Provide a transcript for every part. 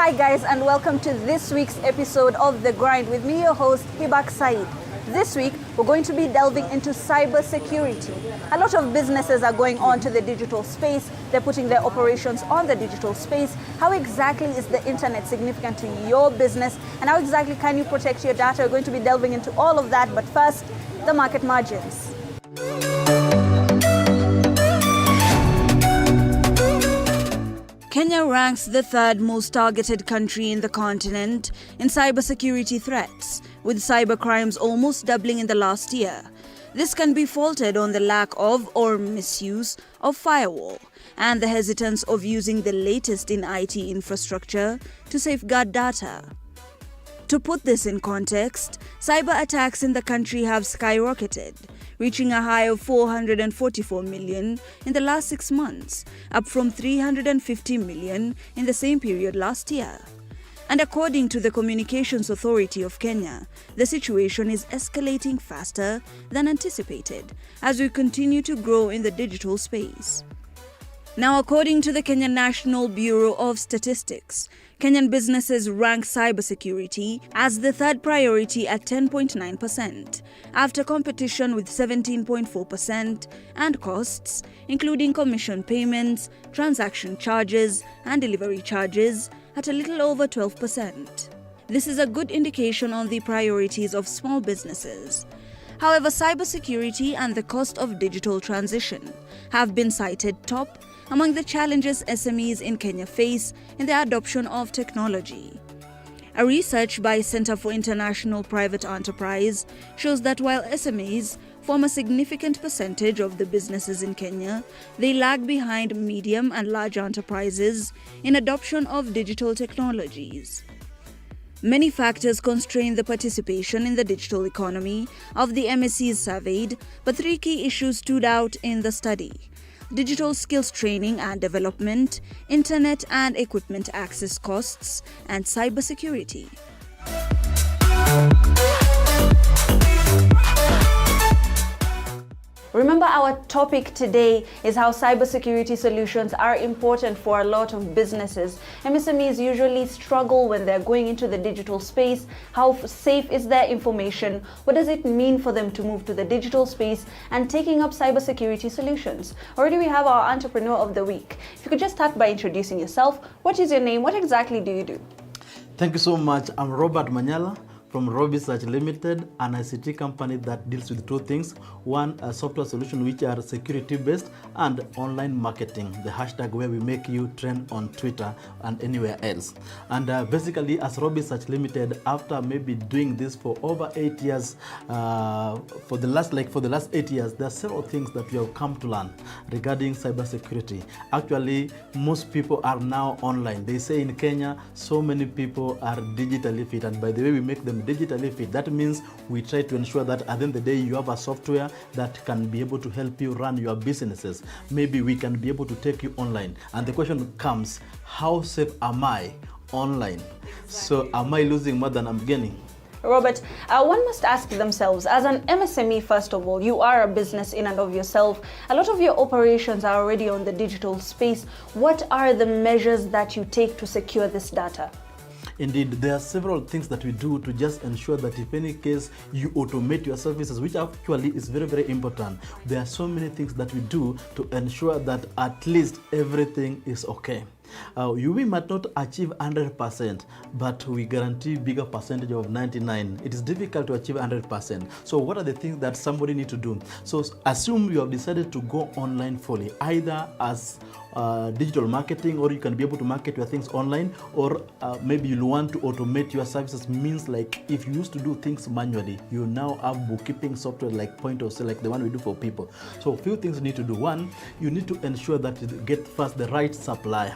Hi guys, and welcome to this week's episode of The Grind with me, your host Hibak Said. This week we're going to be delving into cybersecurity. A lot of businesses are going on to the digital space. They're putting their operations on the digital space. How exactly is the internet significant to your business, and how exactly can you protect your data? We're going to be delving into all of that, but first, the market margins. Kenya ranks the third most targeted country in the continent in cybersecurity threats, with cybercrimes almost doubling in the last year. This can be faulted on the lack of or misuse of firewall and the hesitance of using the latest in IT infrastructure to safeguard data. To put this in context, cyber attacks in the country have skyrocketed, reaching a high of 444 million in the last 6 months, up from 350 million in the same period last year. And according to the Communications Authority of Kenya, the situation is escalating faster than anticipated as we continue to grow in the digital space. Now, according to the Kenya National Bureau of Statistics, Kenyan businesses rank cybersecurity as the third priority at 10.9%, after competition with 17.4% and costs, including commission payments, transaction charges, and delivery charges, at a little over 12%. This is a good indication on the priorities of small businesses. However, cybersecurity and the cost of digital transition have been cited top among the challenges SMEs in Kenya face in the adoption of technology. A research by Center for International Private Enterprise shows that while SMEs form a significant percentage of the businesses in Kenya, they lag behind medium and large enterprises in adoption of digital technologies. Many factors constrain the participation in the digital economy of the MSCs surveyed, but 3 key issues stood out in the study: digital skills training and development, internet and equipment access costs, and cybersecurity. Remember, our topic today is how cybersecurity solutions are important for a lot of businesses. MSMEs usually struggle when they're going into the digital space. How safe is their information? What does it mean for them to move to the digital space and taking up cybersecurity solutions? Already we have our entrepreneur of the week. If you could just start by introducing yourself. What is your name? What exactly do you do? Thank you so much. I'm Robert Manyala from Robisearch Limited, an ICT company that deals with 2 things. One, a software solution which are security-based, and online marketing, the hashtag where we make you trend on Twitter and anywhere else. And basically, as Robisearch Limited, after maybe doing this for over 8 years, for the last 8 years, there are several things that we have come to learn regarding cybersecurity. Actually, most people are now online. They say in Kenya, so many people are digitally fit, and by the way we make them digitally fit, that means we try to ensure that at the end of the day you have a software that can be able to help you run your businesses. Maybe we can be able to take you online, and the question comes, how safe am I online? So am I losing more than I'm gaining? Robert, one must ask themselves, as an MSME, first of all, you are a business in and of yourself. A lot of your operations are already on the digital space. What are the measures that you take to secure this data? Indeed, there are several things that we do to just ensure that if any case you automate your services, which actually is very, very important. There are so many things that we do to ensure that at least everything is okay. We might not achieve 100%, but we guarantee bigger percentage of 99. It is difficult to achieve 100%. So what are the things that somebody need to do? So assume you have decided to go online fully, either as digital marketing, or you can be able to market your things online, or maybe you want to automate your services. Means like if you used to do things manually, you now have bookkeeping software like point of sale, like the one we do for people. So a few things you need to do. One, you need to ensure that you get first the right supplier,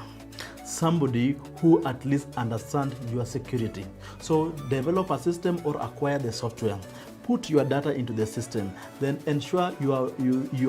somebody who at least understands your security. So develop a system or acquire the software. Put your data into the system, then ensure you are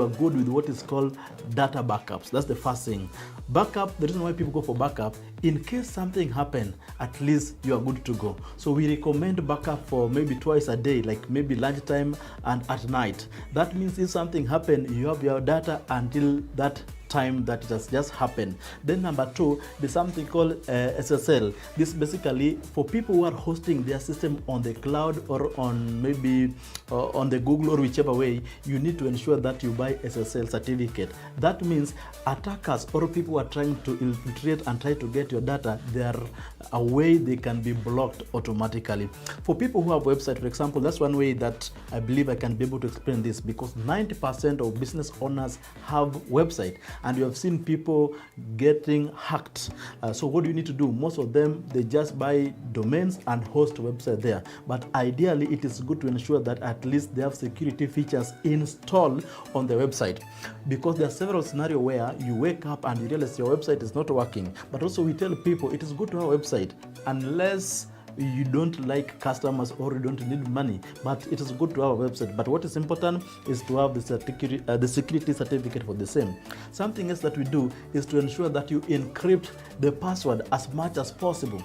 good with what is called data backups. That's the first thing. Backup, the reason why people go for backup, in case something happen, at least you are good to go. So we recommend backup for maybe twice a day, like maybe lunchtime and at night. That means if something happen, you have your data until that time that it has just happened. Then number two, there's something called SSL. This basically for people who are hosting their system on the cloud or on maybe on the Google or whichever way, you need to ensure that you buy SSL certificate. That means attackers or people who are trying to infiltrate and try to get your data, there are a way they can be blocked automatically. For people who have website, for example, that's one way that I believe I can be able to explain this, because 90% of business owners have website, and you have seen people getting hacked. So what do you need to do? Most of them, they just buy domains and host a website there. But ideally, it is good to ensure that at least they have security features installed on the website, because there are several scenarios where you wake up and you realize your website is not working. But also we tell people it is good to have a website unless you don't like customers or you don't need money, but it is good to have a website. But what is important is to have the security certificate for the same. Something else that we do is to ensure that you encrypt the password as much as possible.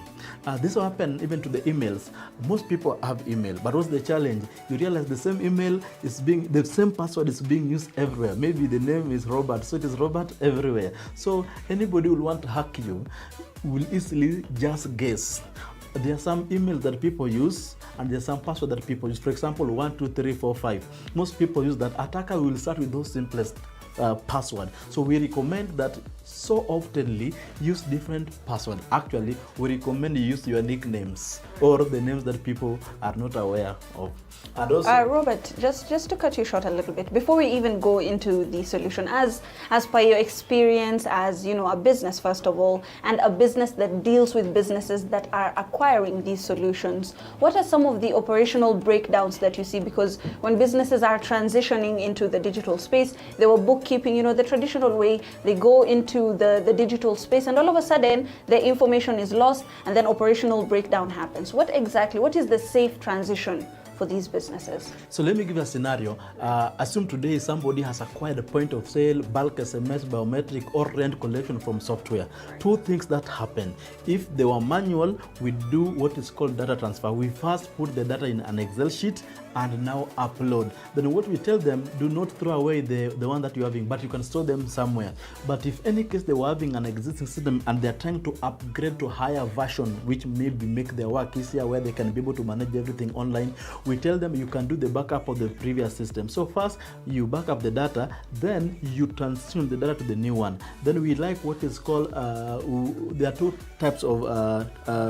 This will happen even to the emails. Most people have email, but what's the challenge? You realize the same email is the same password is being used everywhere. Maybe the name is Robert, so it is Robert everywhere. So anybody will want to hack you will easily just guess. There are some emails that people use and there are some passwords that people use. For example, 1, 2, 3, 4, 5. Most people use that. Attacker will start with those simplest password. So we recommend that so oftenly use different password. Actually, we recommend you use your nicknames or the names that people are not aware of. And also, Robert, just to cut you short a little bit, before we even go into the solution, as per your experience as a business first of all, and a business that deals with businesses that are acquiring these solutions, what are some of the operational breakdowns that you see? Because when businesses are transitioning into the digital space, they were bookkeeping, the traditional way, they go into the digital space, and all of a sudden their information is lost, and then operational breakdown happens. What is the safe transition for these businesses? So let me give you a scenario. Assume today somebody has acquired a point of sale, bulk SMS, biometric, or rent collection from software. Two things that happen. If they were manual, we do what is called data transfer. We first put the data in an Excel sheet and now upload. Then what we tell them, do not throw away the one that you're having, but you can store them somewhere. But if any case they were having an existing system and they're trying to upgrade to higher version, which maybe make their work easier, where they can be able to manage everything online, we tell them you can do the backup of the previous system. So first you back up the data, then you transition the data to the new one. Then we like what is called, there are two types of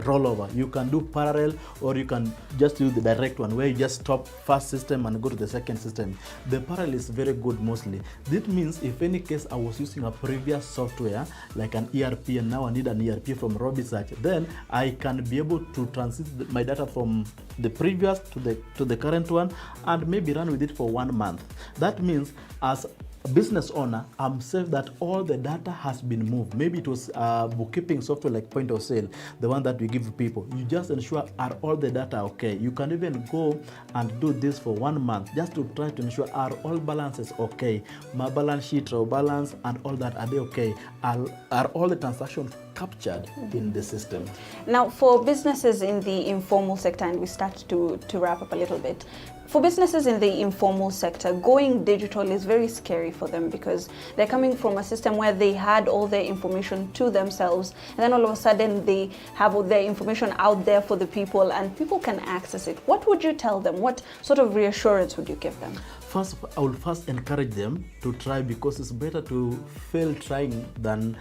rollover. You can do parallel, or you can just use the direct one, where you just stop first system and go to the second system. The parallel is very good mostly. This means if any case I was using a previous software like an ERP and now I need an ERP from Robisearch, then I can be able to transit my data from the previous to the current one and maybe run with it for 1 month. That means as a business owner, I'm safe that all the data has been moved. Maybe it was bookkeeping software like point of sale, the one that we give people. You just ensure, are all the data okay? You can even go and do this for 1 month just to try to ensure, are all balances okay? My balance sheet or balance and all that, are they okay? Are all the transactions captured in the system? Now, for businesses in the informal sector, and we start to wrap up a little bit, for businesses in the informal sector, going digital is very scary for them, because they're coming from a system where they had all their information to themselves, and then all of a sudden they have all their information out there for the people, and people can access it. What would you tell them? What sort of reassurance would you give them? First, I will first encourage them to try, because it's better to fail trying than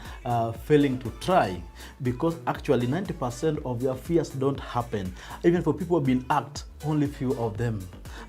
failing to try, because actually 90% of their fears don't happen. Even for people who have been hacked, only few of them.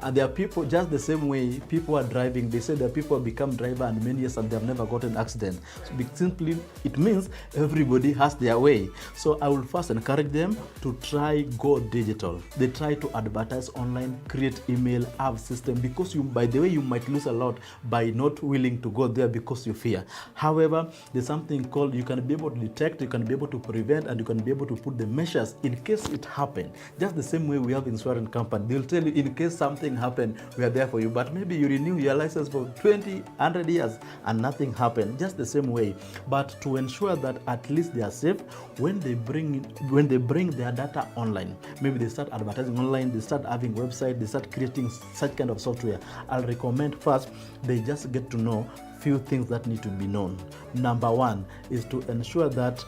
And there are people, just the same way people are driving, they say that people have become driver and many years and they have never gotten an accident. So simply, it means everybody has their way. So I will first encourage them to try go digital. They try to advertise online, create email, have system, because by the way, you might lose a lot by not willing to go there because you fear. However, there's something called, you can be able to detect, you can be able to prevent, and you can be able to put the measures in case it happens. Just the same way we have insurance company. They'll tell you in case something happened, we are there for you. But maybe you renew your license for 20, 100 years and nothing happened. Just the same way. But to ensure that at least they are safe, when they bring their data online, maybe they start advertising online, they start having website, they start creating such kind of software, I'll recommend first they just get to know few things that need to be known. Number one is to ensure that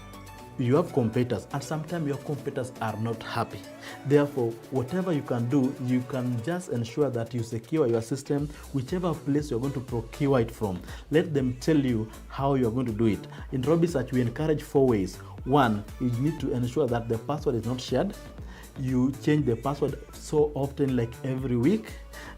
you have competitors, and sometimes your competitors are not happy. Therefore, whatever you can do, you can just ensure that you secure your system, whichever place you're going to procure it from. Let them tell you how you're going to do it. In Robisearch, we encourage 4 ways. One, you need to ensure that the password is not shared. You change the password so often, like every week.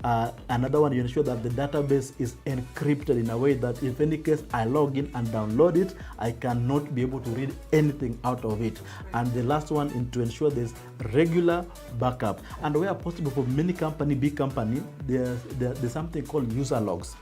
Another one, you ensure that the database is encrypted in a way that if any case I log in and download it, I cannot be able to read anything out of it. And the last one is to ensure there's regular backup. And where possible for many company, big company, there's something called user logs.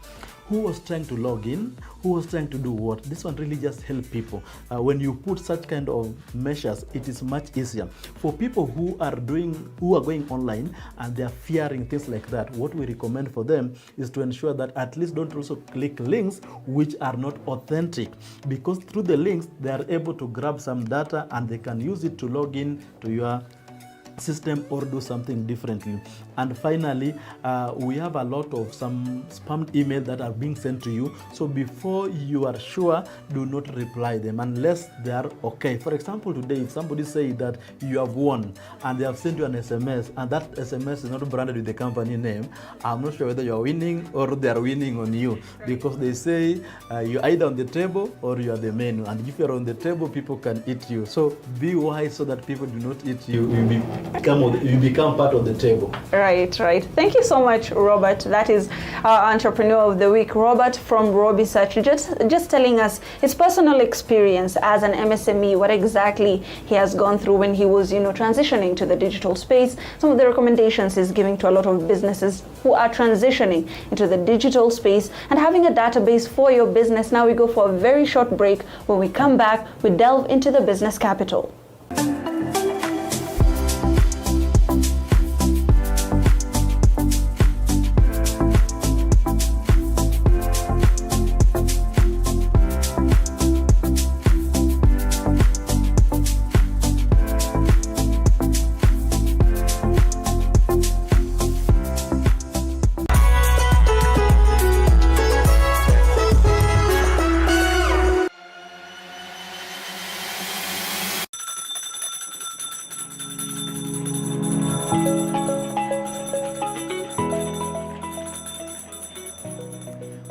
Who was trying to log in, who was trying to do what. This one really just helps people. When you put such kind of measures, it is much easier. For people who are going online and they are fearing things like that, what we recommend for them is to ensure that at least don't also click links which are not authentic, because through the links they are able to grab some data and they can use it to log in to your system or do something differently. And finally, we have a lot of some spammed emails that are being sent to you. So before you are sure, do not reply them unless they are okay. For example, today, if somebody say that you have won and they have sent you an SMS and that SMS is not branded with the company name, I'm not sure whether you are winning or they are winning on you, because they say you're either on the table or you are the menu. And if you're on the table, people can eat you. So be wise so that people do not eat you. You become part of the table. Right. Thank you so much, Robert. That is our Entrepreneur of the Week, Robert from Robisearch, just telling us his personal experience as an MSME, what exactly he has gone through when he was, transitioning to the digital space, some of the recommendations he's giving to a lot of businesses who are transitioning into the digital space and having a database for your business. Now we go for a very short break. When we come back, we delve into the business capital.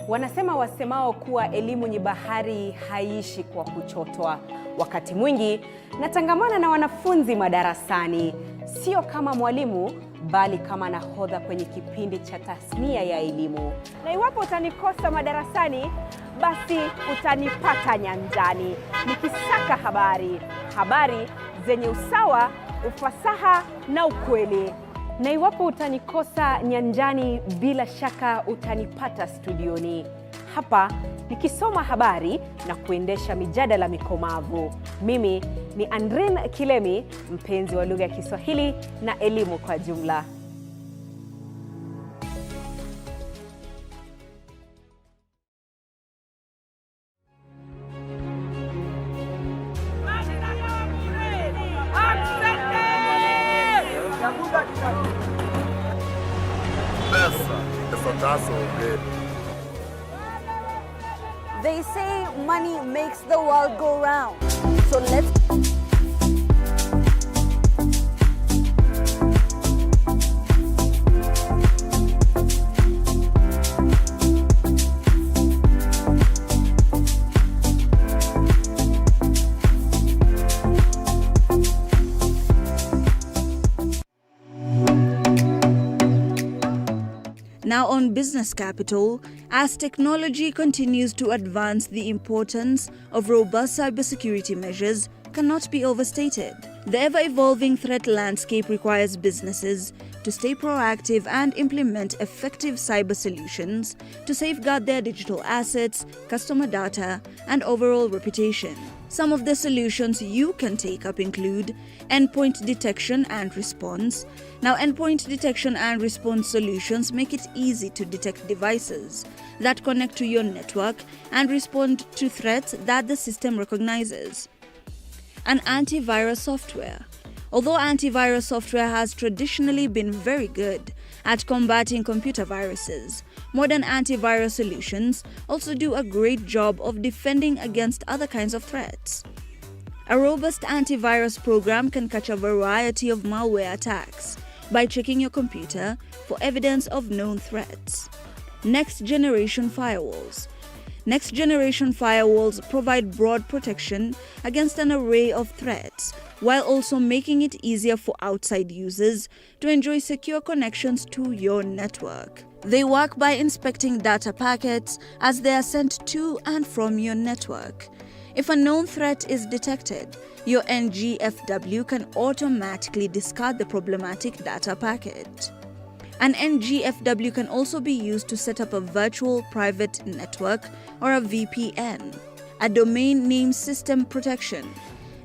Wanasema wasemao kuwa elimu ni bahari haishi kwa kuchotwa. Wakati mwingi natangamana na wanafunzi madarasani, sio kama mwalimu bali kama nahodha kwenye kipindi cha tasnia ya elimu. Na iwapo utanikosa madarasani, basi utanipata nyanjani nikisaka habari zenye usawa, ufasaha na ukweli. Na iwapo utanikosa nyanjani, bila shaka utanipata studioni, hapa nikisoma habari na kuendesha mijadala mikomavu. Mimi ni Andrin Kilemi, mpenzi wa lugha ya Kiswahili na elimu kwa jumla. They say money makes the world go round. So let's... Now on Business Capital, as technology continues to advance, the importance of robust cybersecurity measures cannot be overstated. The ever-evolving threat landscape requires businesses to stay proactive and implement effective cyber solutions to safeguard their digital assets, customer data, and overall reputation. Some of the solutions you can take up include endpoint detection and response. Now, endpoint detection and response solutions make it easy to detect devices that connect to your network and respond to threats that the system recognizes. And antivirus software. Although antivirus software has traditionally been very good at combating computer viruses, Modern antivirus solutions also do a great job of defending against other kinds of threats. A robust antivirus program can catch a variety of malware attacks by checking your computer for evidence of known threats. Next-generation firewalls. Next-generation firewalls provide broad protection against an array of threats, while also making it easier for outside users to enjoy secure connections to your network. They work by inspecting data packets as they are sent to and from your network. If a known threat is detected, your NGFW can automatically discard the problematic data packet. An NGFW can also be used to set up a virtual private network or a VPN. A domain name system protection.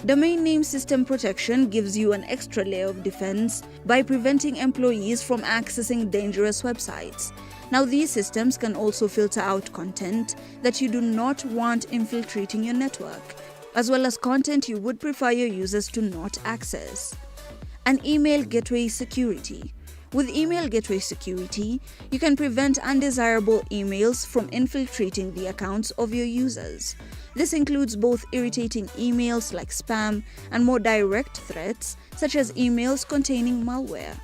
Domain name system protection gives you an extra layer of defense by preventing employees from accessing dangerous websites. Now, these systems can also filter out content that you do not want infiltrating your network, as well as content you would prefer your users to not access. An email gateway security. With email gateway security, you can prevent undesirable emails from infiltrating the accounts of your users. This includes both irritating emails like spam and more direct threats, such as emails containing malware.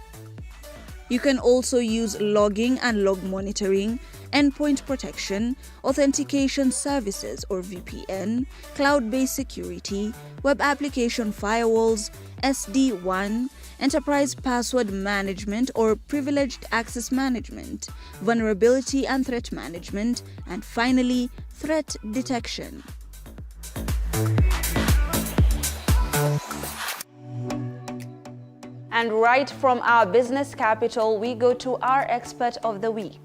You can also use logging and log monitoring, endpoint protection, authentication services or VPN, cloud-based security, web application firewalls, SD-WAN, enterprise password management or privileged access management, vulnerability and threat management, and finally, threat detection. And right from our business capital, we go to our expert of the week.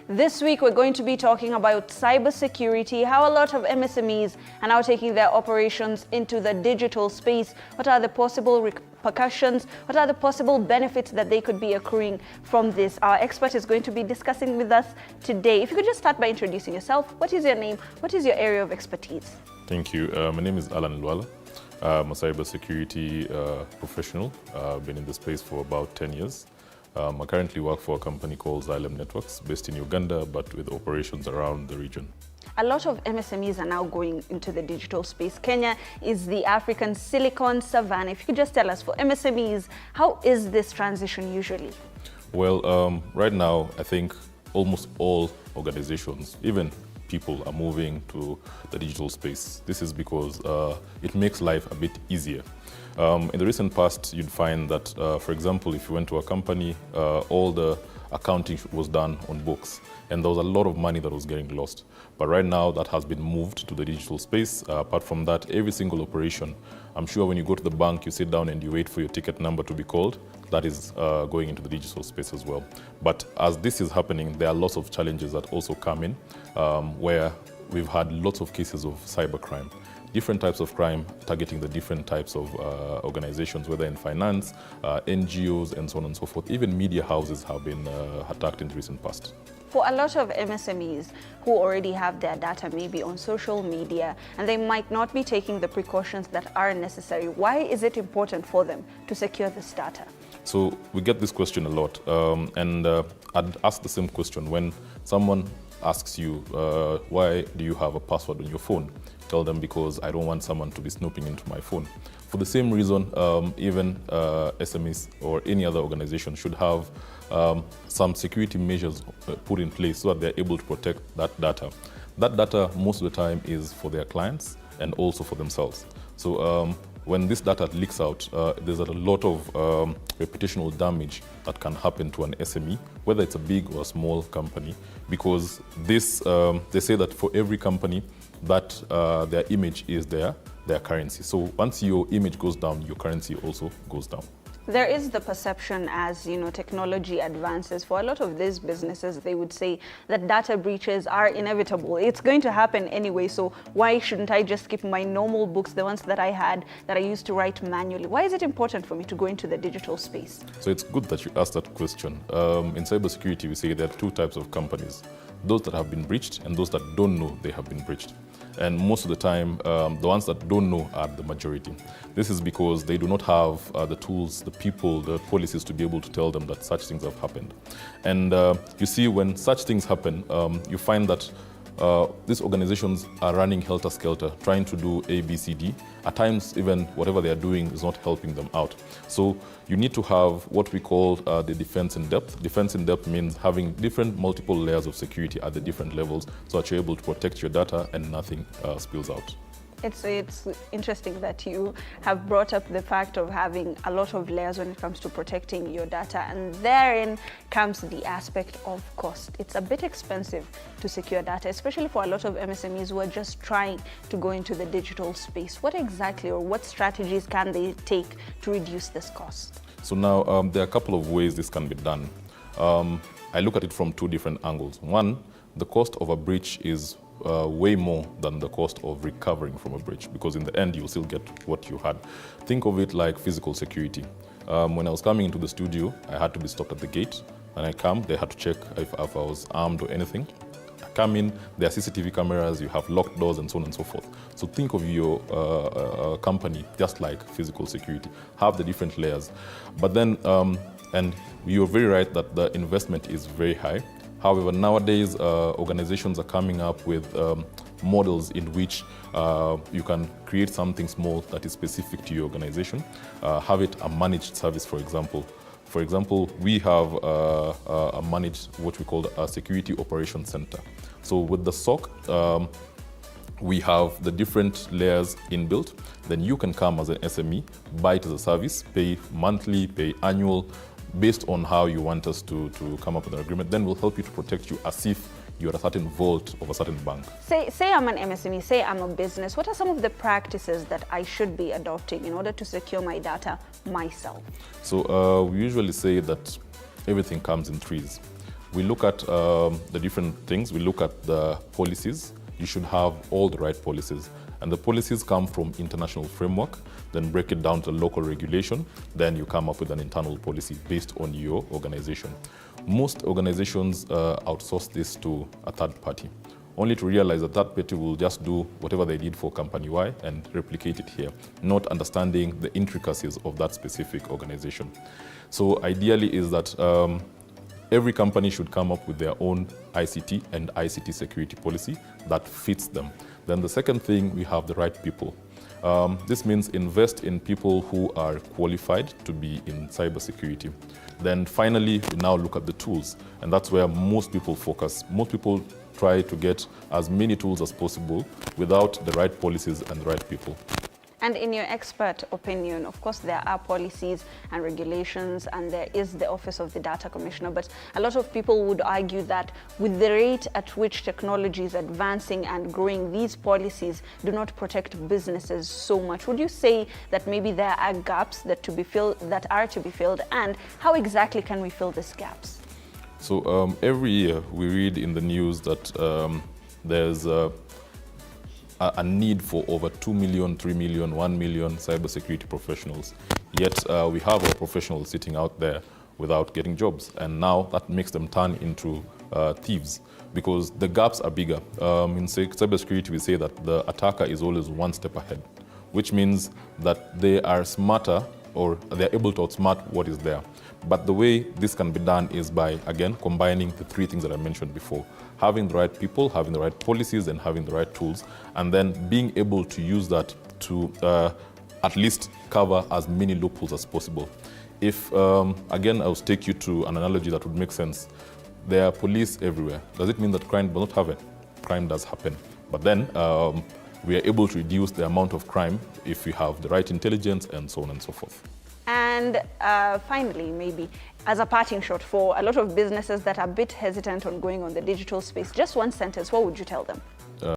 This week, we're going to be talking about cybersecurity, how a lot of MSMEs are now taking their operations into the digital space. What are the possible repercussions? What are the possible benefits that they could be accruing from this? Our expert is going to be discussing with us today. If you could just start by introducing yourself. What is your name? What is your area of expertise? Thank you. My name is Alan Lwala. I'm a cybersecurity professional. I've been in the space for about 10 years. I currently work for a company called Xylem Networks, based in Uganda, but with operations around the region. A lot of MSMEs are now going into the digital space. Kenya is the African Silicon Savannah. If you could just tell us, for MSMEs, how is this transition usually? Well, right now, I think almost all organizations, even people, are moving to the digital space. This is because it makes life a bit easier. In the recent past, you'd find that, for example, if you went to a company, all the accounting was done on books, and there was a lot of money that was getting lost. But right now, that has been moved to the digital space. Apart from that, every single operation, I'm sure when you go to the bank, you sit down and you wait for your ticket number to be called. That is going into the digital space as well. But as this is happening, there are lots of challenges that also come in, where we've had lots of cases of cybercrime. Different types of crime targeting the different types of organizations, whether in finance, NGOs, and so on and so forth. Even media houses have been attacked in the recent past. For a lot of MSMEs who already have their data maybe on social media, and they might not be taking the precautions that are necessary, why is it important for them to secure this data? So we get this question a lot, and I'd ask the same question when someone asks you, why do you have a password on your phone? Tell them, because I don't want someone to be snooping into my phone. For the same reason, even SMEs or any other organization should have some security measures put in place so that they're able to protect that data. That data, most of the time, is for their clients and also for themselves. So when this data leaks out, there's a lot of reputational damage that can happen to an SME, whether it's a big or a small company, because this, they say that for every company, that their image is their currency. So once your image goes down, your currency also goes down. There is the perception, as technology advances, for a lot of these businesses, they would say that data breaches are inevitable. It's going to happen anyway, so why shouldn't I just keep my normal books, the ones that I had, that I used to write manually? Why is it important for me to go into the digital space? So it's good that you asked that question. In cybersecurity, we say there are two types of companies: those that have been breached and those that don't know they have been breached. And most of the time, the ones that don't know are the majority. This is because they do not have the tools, the people, the policies to be able to tell them that such things have happened. And you see, when such things happen, you find that these organizations are running helter-skelter, trying to do A, B, C, D. At times, even whatever they are doing is not helping them out. So you need to have what we call the defense in depth. Defense in depth means having different multiple layers of security at the different levels so that you're able to protect your data and nothing spills out. It's interesting that you have brought up the fact of having a lot of layers when it comes to protecting your data, and therein comes the aspect of cost. It's a bit expensive to secure data, especially for a lot of MSMEs who are just trying to go into the digital space. What exactly or what strategies can they take to reduce this cost? So now there are a couple of ways this can be done. I look at it from two different angles. One, the cost of a breach is way more than the cost of recovering from a breach, because in the end you'll still get what you had. Think of it like physical security. When I was coming into the studio, I had to be stopped at the gate. When I come, they had to check if I was armed or anything. I come in, there are CCTV cameras, you have locked doors and so on and so forth. So think of your company just like physical security. Have the different layers. But then, and you're very right that the investment is very high. However, nowadays, organizations are coming up with models in which you can create something small that is specific to your organization, have it a managed service, for example. For example, we have a managed, what we call a security operations center. So with the SOC, we have the different layers inbuilt. Then you can come as an SME, buy it as a service, pay monthly, pay annual, based on how you want us to come up with an agreement. Then we'll help you to protect you as if you're a certain vault of a certain bank. Say I'm an MSME, say I'm a business. What are some of the practices that I should be adopting in order to secure my data myself? So we usually say that everything comes in threes. We look at the different things. We look at the policies. You should have all the right policies. And the policies come from international framework, then break it down to local regulation, then you come up with an internal policy based on your organization. Most organizations outsource this to a third party, only to realize that that party will just do whatever they did for company Y and replicate it here, not understanding the intricacies of that specific organization. So ideally is that every company should come up with their own ICT and ICT security policy that fits them. Then the second thing, we have the right people. This means invest in people who are qualified to be in cybersecurity. Then finally, we now look at the tools, and that's where most people focus. Most people try to get as many tools as possible without the right policies and the right people. And in your expert opinion, of course, there are policies and regulations, and there is the Office of the Data Commissioner, but a lot of people would argue that with the rate at which technology is advancing and growing, these policies do not protect businesses so much. Would you say that maybe there are gaps that are to be filled, and how exactly can we fill these gaps? So every year we read in the news that there's a need for over 2 million, 3 million, 1 million cybersecurity professionals. Yet we have our professionals sitting out there without getting jobs. And now that makes them turn into thieves because the gaps are bigger. In cybersecurity, we say that the attacker is always one step ahead, which means that they are smarter or they're able to outsmart what is there. But the way this can be done is by, again, combining the three things that I mentioned before. Having the right people, having the right policies, and having the right tools, and then being able to use that to at least cover as many loopholes as possible. If, again, I will take you to an analogy that would make sense. There are police everywhere. Does it mean that crime does not happen? Crime does happen. But then we are able to reduce the amount of crime if we have the right intelligence and so on and so forth. And finally, maybe as a parting shot for a lot of businesses that are a bit hesitant on going on the digital space, just one sentence, what would you tell them?